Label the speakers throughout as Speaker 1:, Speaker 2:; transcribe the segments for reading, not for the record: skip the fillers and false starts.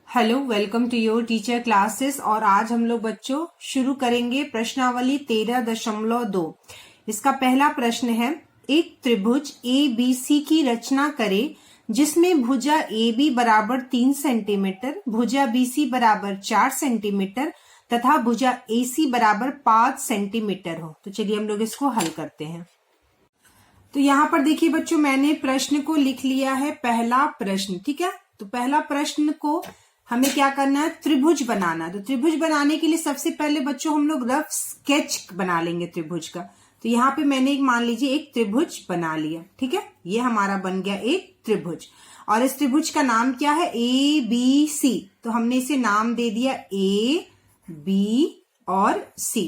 Speaker 1: Hello, welcome to your teacher classes. और आज हम लोग बच्चों शुरू करेंगे प्रश्नावली 13.2। इसका पहला प्रश्न है, एक त्रिभुज ABC की रचना करें जिसमें भुजा AB बराबर 3 सेंटीमीटर, भुजा BC बराबर 4 सेंटीमीटर तथा भुजा AC बराबर 5 सेंटीमीटर हो। तो चलिए हम लोग इसको हल करते हैं। तो यहाँ पर देखिए बच्चों, मैंने प्रश्न को लिख लिया है पहला प्रश्न। ठीक है, तो पहला प्रश्न को हमें क्या करना है, त्रिभुज बनाना। तो त्रिभुज बनाने के लिए सबसे पहले बच्चों हम लोग रफ स्केच बना लेंगे त्रिभुज का। तो यहाँ पे मैंने मान लीजिए एक त्रिभुज बना लिया। ठीक है, ये हमारा बन गया एक त्रिभुज। और इस त्रिभुज का नाम क्या है, ABC। तो हमने इसे नाम दे दिया A, B और C।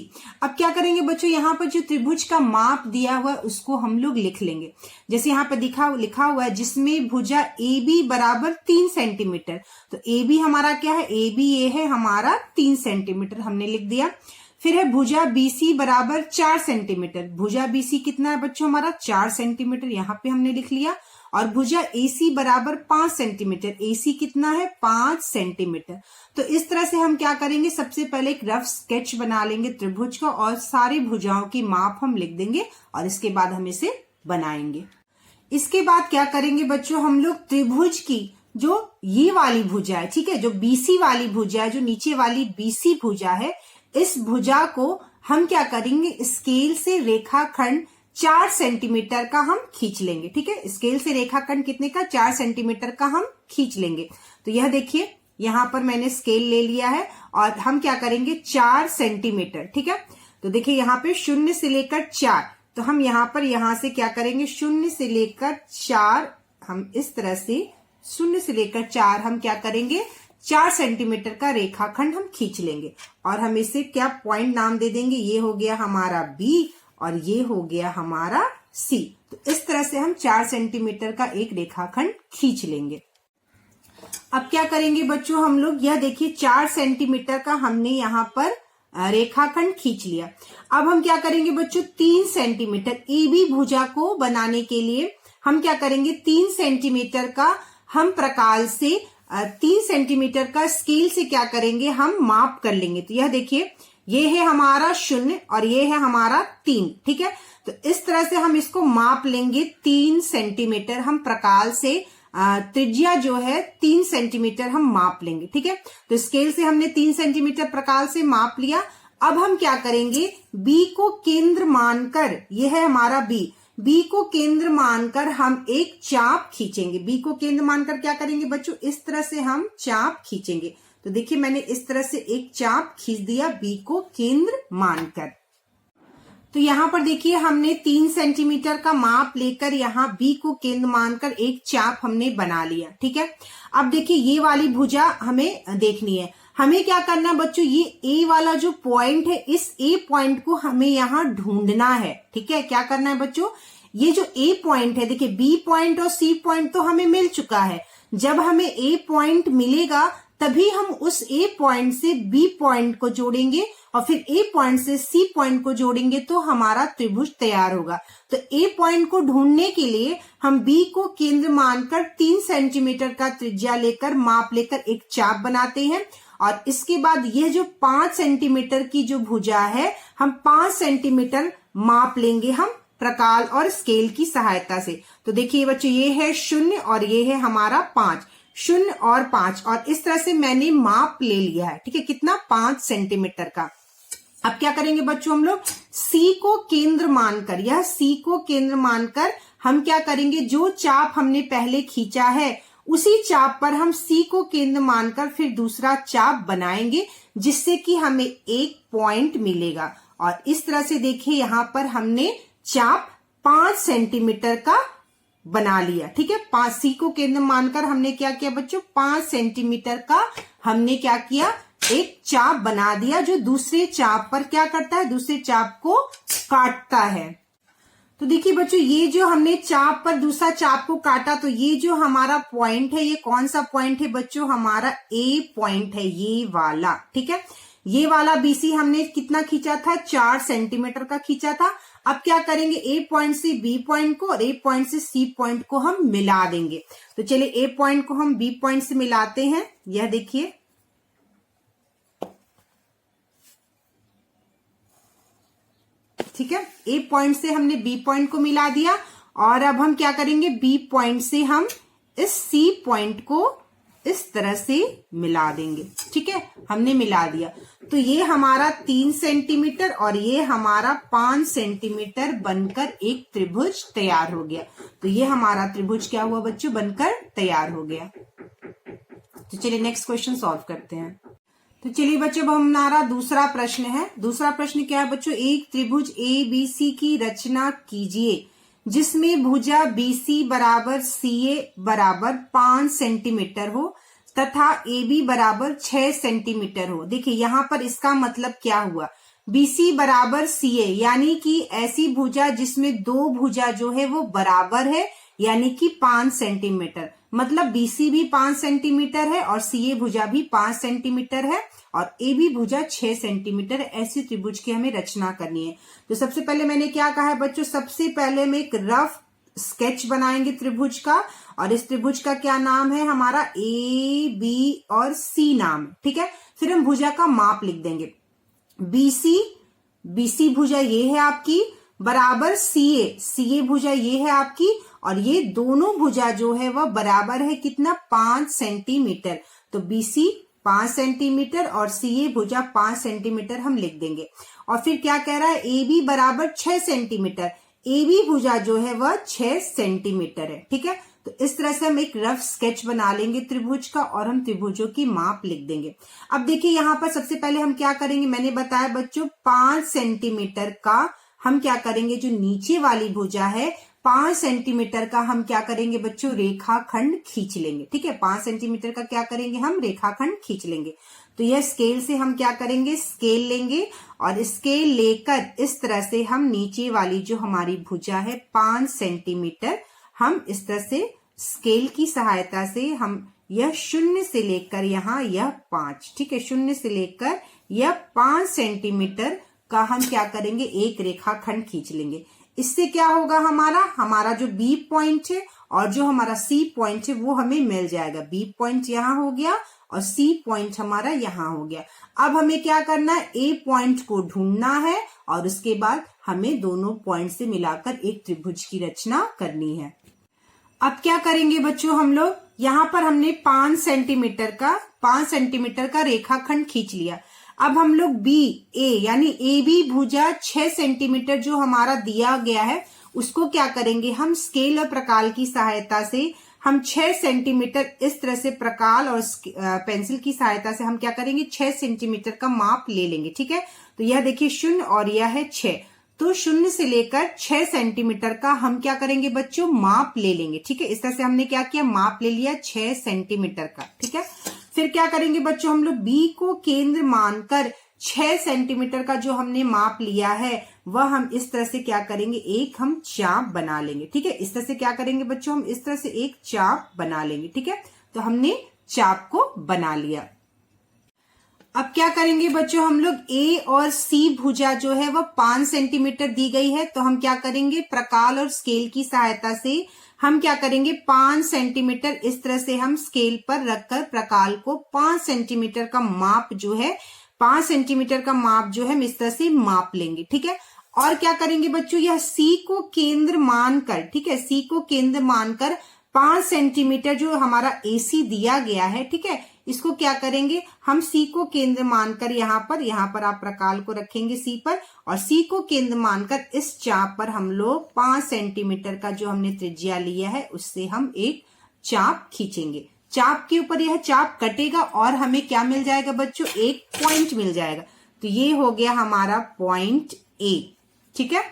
Speaker 1: अब क्या करेंगे बच्चों, यहाँ पर जो त्रिभुज का माप दिया हुआ है उसको हम लोग लिख लेंगे। जैसे यहाँ पर लिखा हुआ है जिसमें भुजा AB बराबर 3 सेंटीमीटर। तो AB हमारा क्या है, AB ये है हमारा 3 सेंटीमीटर, हमने लिख दिया। फिर है भुजा BC बराबर 4 सेंटीमीटर। भुजा BC कितना है बच्चों, हमारा 4 सेंटीमीटर, यहाँ पे हमने लिख लिया। और भुजा AC बराबर 5 सेंटीमीटर। AC कितना है, 5 सेंटीमीटर। तो इस तरह से हम क्या करेंगे, सबसे पहले एक रफ स्केच बना लेंगे त्रिभुज का और सारी भुजाओं की माप हम लिख देंगे और इसके बाद हम इसे बनाएंगे। इसके बाद क्या करेंगे बच्चों, हम लोग त्रिभुज की जो ये वाली भुजा है, ठीक है, जो BC वाली भुजा है, जो नीचे वाली BC भुजा है, इस भुजा को हम क्या करेंगे, स्केल से रेखाखंड 4 सेंटीमीटर का हम खींच लेंगे। ठीक है, स्केल से रेखाखंड कितने का, 4 सेंटीमीटर का हम खींच लेंगे। तो यह देखिए यहां पर मैंने स्केल ले लिया है और हम क्या करेंगे, 4 सेंटीमीटर। ठीक है, तो देखिए यहाँ पे 0 से लेकर 4, तो हम यहां से क्या करेंगे, 0 से लेकर 4, हम इस तरह से 0 से लेकर 4 हम क्या करेंगे, 4 सेंटीमीटर का रेखाखंड हम खींच लेंगे। और हम इसे क्या पॉइंट नाम दे देंगे, ये हो गया हमारा B और ये हो गया हमारा C। तो इस तरह से हम 4 सेंटीमीटर का एक रेखाखंड खींच लेंगे। अब क्या करेंगे बच्चों, हम लोग यह देखिए 4 सेंटीमीटर का हमने यहाँ पर रेखाखंड खींच लिया। अब हम क्या करेंगे बच्चों, 3 सेंटीमीटर AB भुजा को बनाने के लिए हम क्या करेंगे, 3 सेंटीमीटर का हम प्रकाल से 3 सेंटीमीटर का स्केल से क्या करेंगे, हम माप कर लेंगे। तो यह देखिए ये है हमारा 0 और ये है हमारा 3। ठीक है, तो इस तरह से हम इसको माप लेंगे 3 सेंटीमीटर। हम प्रकाल से त्रिज्या जो है 3 सेंटीमीटर हम माप लेंगे। ठीक है, तो स्केल से हमने 3 सेंटीमीटर प्रकाल से माप लिया। अब हम क्या करेंगे, B को केंद्र मानकर, ये है हमारा B को केंद्र मानकर हम एक चाप खींचेंगे। B को केंद्र मानकर क्या करेंगे बच्चों, इस तरह से हम चाप खींचेंगे। तो देखिए मैंने इस तरह से एक चाप खींच दिया B को केंद्र मानकर। तो यहाँ पर देखिए हमने 3 सेंटीमीटर का माप लेकर यहाँ B को केंद्र मानकर एक चाप हमने बना लिया। ठीक है, अब देखिए ये वाली भुजा हमें देखनी है। हमें क्या करना है बच्चों, ये A वाला जो पॉइंट है, इस A पॉइंट को हमें यहाँ ढूंढना है। ठीक है, क्या करना है बच्चों, ये जो A पॉइंट है, देखिए B पॉइंट और C पॉइंट तो हमें मिल चुका है। जब हमें A पॉइंट मिलेगा तभी हम उस A पॉइंट से B पॉइंट को जोड़ेंगे और फिर A पॉइंट से C पॉइंट को जोड़ेंगे तो हमारा त्रिभुज तैयार होगा। तो A पॉइंट को ढूंढने के लिए हम B को केंद्र मानकर 3 सेंटीमीटर का त्रिज्या लेकर माप लेकर एक चाप बनाते हैं। और इसके बाद यह जो 5 सेंटीमीटर की जो भुजा है, हम 5 सेंटीमीटर माप लेंगे हम प्रकाल और स्केल की सहायता से। तो देखिए बच्चों, ये है 0 और ये है हमारा 5, 0 और 5, और इस तरह से मैंने माप ले लिया है। ठीक है, कितना, 5 सेंटीमीटर का। अब क्या करेंगे बच्चों, हम लोग C को केंद्र मानकर, यह C को केंद्र मानकर हम क्या करेंगे, जो चाप हमने पहले खींचा है उसी चाप पर हम C को केंद्र मानकर फिर दूसरा चाप बनाएंगे, जिससे कि हमें एक पॉइंट मिलेगा। और इस तरह से देखिए यहाँ पर हमने चाप 5 सेंटीमीटर का बना लिया। ठीक है, 5 C को केंद्र मानकर हमने क्या किया बच्चों, 5 सेंटीमीटर का हमने क्या किया, एक चाप बना दिया, जो दूसरे चाप पर क्या करता है, दूसरे चाप को काटता है। तो देखिए बच्चों, ये जो हमने चाप पर दूसरा चाप को काटा, तो ये जो हमारा पॉइंट है, ये कौन सा पॉइंट है बच्चों, हमारा A पॉइंट है, ये वाला। ठीक है, ये वाला बीसी हमने कितना खींचा था, 4 सेंटीमीटर का खींचा था। अब क्या करेंगे, ए पॉइंट से बी पॉइंट को और ए पॉइंट से सी पॉइंट को हम मिला देंगे। तो चलिए ए पॉइंट को हम बी पॉइंट से मिलाते हैं। यह देखिए, ठीक है, ए पॉइंट से हमने बी पॉइंट को मिला दिया और अब हम क्या करेंगे, बी पॉइंट से हम इस सी पॉइंट को इस तरह से मिला देंगे। ठीक है, हमने मिला दिया तो ये हमारा 3 सेंटीमीटर और ये हमारा 5 सेंटीमीटर बनकर एक त्रिभुज तैयार हो गया। तो ये हमारा त्रिभुज क्या हुआ बच्चों, बनकर तैयार हो गया। तो चलिए नेक्स्ट क्वेश्चन सॉल्व करते हैं। तो चलिए बच्चों, अब हमारा दूसरा प्रश्न है। दूसरा प्रश्न क्या है बच्चों, एक त्रिभुज ABC की रचना कीजिए जिसमें भुजा BC बराबर CA बराबर 5 सेंटीमीटर हो तथा AB बराबर 6 सेंटीमीटर हो। देखिए यहाँ पर इसका मतलब क्या हुआ, BC बराबर CA यानी कि ऐसी भुजा जिसमें दो भुजा जो है वो बराबर है यानी कि 5 सेंटीमीटर, मतलब BC भी 5 सेंटीमीटर है और CA भुजा भी 5 सेंटीमीटर है और AB भुजा 6 सेंटीमीटर। ऐसी त्रिभुज की हमें रचना करनी है। तो सबसे पहले मैंने क्या कहा है बच्चों, सबसे पहले हम एक रफ स्केच बनाएंगे त्रिभुज का और इस त्रिभुज का क्या नाम है, हमारा A, B और C नाम। ठीक है, फिर हम भुजा का माप लिख देंगे। BC भुजा ये है आपकी बराबर CA भुजा ये है आपकी और ये दोनों भुजा जो है वह बराबर है कितना, 5 सेंटीमीटर। तो BC 5 सेंटीमीटर और CA भुजा 5 सेंटीमीटर हम लिख देंगे। और फिर क्या कह रहा है, AB बराबर 6 सेंटीमीटर, AB भुजा जो है वह 6 सेंटीमीटर है। ठीक है, तो इस तरह से हम एक रफ स्केच बना लेंगे त्रिभुज का और हम त्रिभुजों की माप लिख देंगे। अब देखिए यहाँ पर सबसे पहले हम क्या करेंगे, मैंने बताया बच्चों 5 सेंटीमीटर का हम क्या करेंगे, जो नीचे वाली भुजा है 5 सेंटीमीटर का हम क्या करेंगे बच्चों, रेखाखंड खींच लेंगे। ठीक है, 5 सेंटीमीटर का क्या करेंगे, हम रेखाखंड खींच लेंगे। तो यह स्केल से हम क्या करेंगे, स्केल लेंगे और स्केल लेकर इस तरह से हम नीचे वाली जो हमारी भुजा है 5 सेंटीमीटर, हम इस तरह से स्केल की सहायता से हम यह 0 से लेकर यहाँ यह 5, ठीक है, 0 से लेकर यह 5 सेंटीमीटर का हम क्या करेंगे, एक रेखाखंड खींच लेंगे। इससे क्या होगा, हमारा जो बी पॉइंट है और जो हमारा सी पॉइंट है वो हमें मिल जाएगा। बी पॉइंट यहाँ हो गया और सी पॉइंट हमारा यहाँ हो गया। अब हमें क्या करना है, ए पॉइंट को ढूंढना है और उसके बाद हमें दोनों पॉइंट से मिलाकर एक त्रिभुज की रचना करनी है। अब क्या करेंगे बच्चों, हम लोग यहाँ पर हमने 5 सेंटीमीटर का रेखाखंड खींच लिया। अब हम लोग BA यानी AB भुजा 6 सेंटीमीटर जो हमारा दिया गया है उसको क्या करेंगे, हम स्केल और प्रकाल की सहायता से हम 6 सेंटीमीटर इस तरह से प्रकाल और पेंसिल की सहायता से हम क्या करेंगे, 6 सेंटीमीटर का माप ले लेंगे। ठीक है, तो यह देखिए 0 और यह है 6, तो 0 से लेकर 6 सेंटीमीटर का हम क्या करेंगे बच्चों, माप ले लेंगे। ठीक है, इस तरह से हमने क्या किया, माप ले लिया 6 सेंटीमीटर का। ठीक है, फिर क्या करेंगे बच्चों, हम लोग B को केंद्र मानकर 6 सेंटीमीटर का जो हमने माप लिया है वह हम इस तरह से क्या करेंगे, एक हम चाप बना लेंगे। ठीक है, इस तरह से क्या करेंगे बच्चों, हम इस तरह से एक चाप बना लेंगे। ठीक है, तो हमने चाप को बना लिया। अब क्या करेंगे बच्चों, हम लोग A और C भुजा जो है वह 5 सेंटीमीटर दी गई है, तो हम क्या करेंगे, प्रकाल और स्केल की सहायता से हम क्या करेंगे, 5 सेंटीमीटर इस तरह से हम स्केल पर रखकर प्रकाल को 5 सेंटीमीटर का माप जो है 5 सेंटीमीटर का माप जो है हम इस तरह से माप लेंगे। ठीक है, और क्या करेंगे बच्चों, यह C को केंद्र मानकर, ठीक है, C को केंद्र मानकर 5 सेंटीमीटर जो हमारा AC दिया गया है, ठीक है, इसको क्या करेंगे, हम C को केंद्र मानकर यहाँ पर आप प्रकाल को रखेंगे C पर और C को केंद्र मानकर इस चाप पर हम लोग 5 सेंटीमीटर का जो हमने त्रिज्या लिया है उससे हम एक चाप खींचेंगे। चाप के ऊपर यह चाप कटेगा और हमें क्या मिल जाएगा बच्चों, एक पॉइंट मिल जाएगा। तो ये हो गया हमारा पॉइंट A। ठीक है,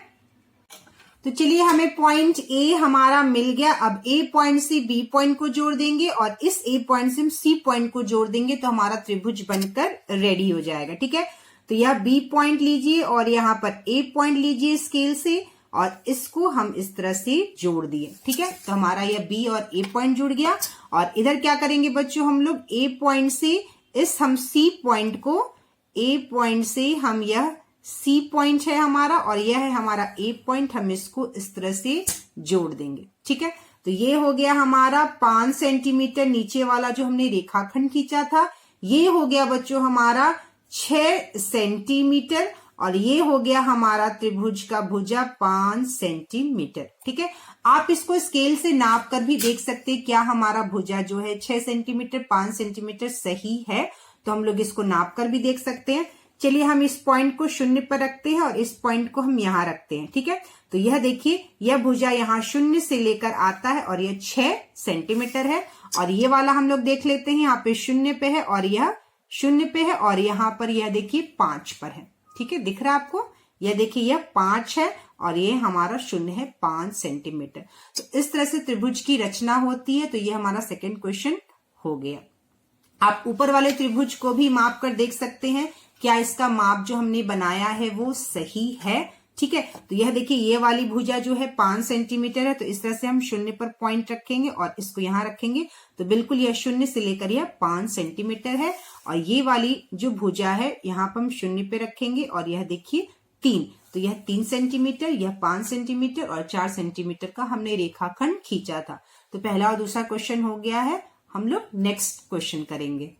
Speaker 1: तो चलिए हमें पॉइंट A हमारा मिल गया। अब A पॉइंट से B पॉइंट को जोड़ देंगे और इस A पॉइंट से हम C पॉइंट को जोड़ देंगे तो हमारा त्रिभुज बनकर रेडी हो जाएगा। ठीक है, तो यह B पॉइंट लीजिए और यहाँ पर A पॉइंट लीजिए स्केल से और इसको हम इस तरह से जोड़ दिए। ठीक है, तो हमारा यह B और A पॉइंट जुड़ गया। और इधर क्या करेंगे बच्चों, हम लोग A पॉइंट से इस हम C पॉइंट को ए पॉइंट से हम यह सी पॉइंट है हमारा और यह है हमारा ए पॉइंट, हम इसको इस तरह से जोड़ देंगे। ठीक है, तो ये हो गया हमारा 5 सेंटीमीटर नीचे वाला जो हमने रेखाखंड खींचा था। ये हो गया बच्चों हमारा 6 सेंटीमीटर और ये हो गया हमारा त्रिभुज का भुजा 5 सेंटीमीटर। ठीक है, आप इसको स्केल से नाप कर भी देख सकते हैं क्या हमारा भुजा जो है 6 सेंटीमीटर 5 सेंटीमीटर सही है, तो हम लोग इसको नाप कर भी देख सकते हैं। चलिए हम इस पॉइंट को 0 पर रखते हैं और इस पॉइंट को हम यहाँ रखते हैं। ठीक है, तो यह देखिए यह भुजा यहाँ 0 से लेकर आता है और यह 6 सेंटीमीटर है और ये वाला हम लोग देख लेते हैं, यहाँ पे 0 पे है और यह 0 पे है और यहाँ पर यह देखिए 5 पर है। ठीक है, दिख रहा है आपको, यह देखिए यह 5 है और ये हमारा 0 है 5 सेंटीमीटर। तो इस तरह से त्रिभुज की रचना होती है। तो ये हमारा सेकंड क्वेश्चन हो गया। आप ऊपर वाले त्रिभुज को भी माप कर देख सकते हैं क्या इसका माप जो हमने बनाया है वो सही है। ठीक है, तो यह देखिए ये वाली भुजा जो है 5 सेंटीमीटर है, तो इस तरह से हम 0 पर पॉइंट रखेंगे और इसको यहाँ रखेंगे तो बिल्कुल यह 0 से लेकर यह 5 सेंटीमीटर है। और ये वाली जो भुजा है यहाँ पर हम 0 पे रखेंगे और यह देखिए 3, तो यह 3 सेंटीमीटर, यह 5 सेंटीमीटर और 4 सेंटीमीटर का हमने रेखाखंड खींचा था। तो पहला और दूसरा क्वेश्चन हो गया है। हम लोग नेक्स्ट क्वेश्चन करेंगे।